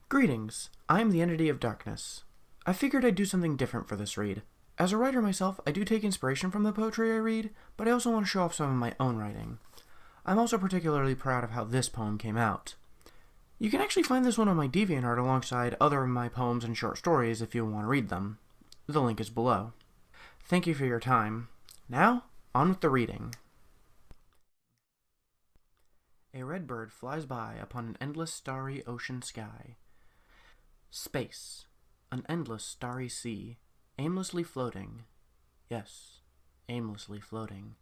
Greetings, I am the Entity of Darkness. I figured I'd do something different for this read. As a writer myself, I do take inspiration from the poetry I read, but I also want to show off some of my own writing. I'm also particularly proud of how this poem came out. You can actually find this one on my DeviantArt alongside other of my poems and short stories if you want to read them. The link is below. Thank you for your time. Now, on with the reading. A redbird flies by upon an endless starry ocean sky. Space, an endless starry sea, aimlessly floating, yes, aimlessly floating,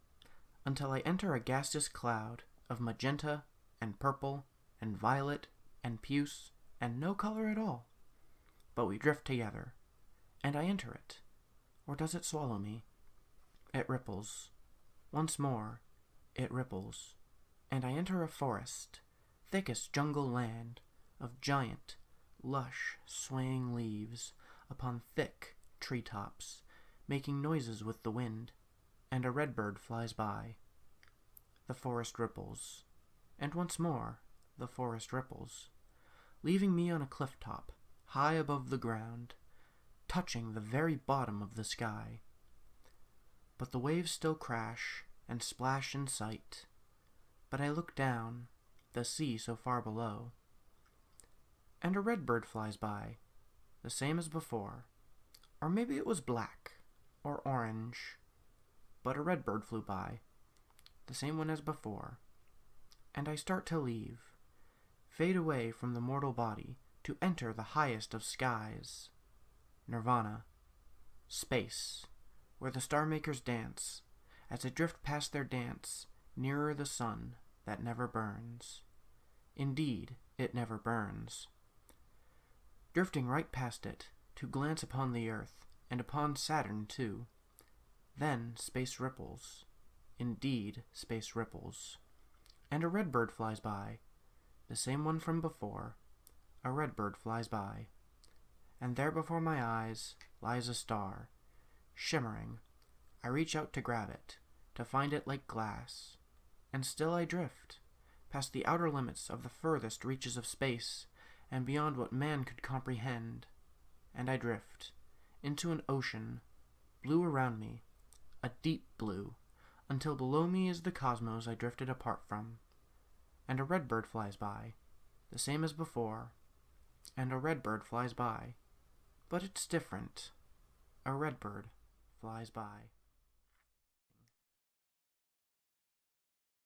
until I enter a gaseous cloud of magenta and purple and violet and puce and no color at all. But we drift together, and I enter it. Or does it swallow me? It ripples. Once more, it ripples, and I enter a forest, thickest jungle land, of giant, lush, swaying leaves upon thick treetops, making noises with the wind, and a redbird flies by. The forest ripples, and once more the forest ripples, leaving me on a cliff top, high above the ground, touching the very bottom of the sky. But the waves still crash and splash in sight, but I look down, the sea so far below, and a redbird flies by, the same as before, or maybe it was black, or orange, but a redbird flew by, the same one as before, and I start to leave, fade away from the mortal body to enter the highest of skies, nirvana, space, where the star makers dance, as I drift past their dance, nearer the sun that never burns. Indeed, it never burns. Drifting right past it, to glance upon the earth, and upon Saturn too. Then space ripples. Indeed, space ripples. And a redbird flies by, the same one from before. A redbird flies by. And there before my eyes lies a star, shimmering. I reach out to grab it, to find it like glass. And still I drift, past the outer limits of the furthest reaches of space, and beyond what man could comprehend. And I drift, into an ocean, blue around me, a deep blue, until below me is the cosmos I drifted apart from. And a redbird flies by, the same as before, and a redbird flies by, but it's different. A redbird flies by.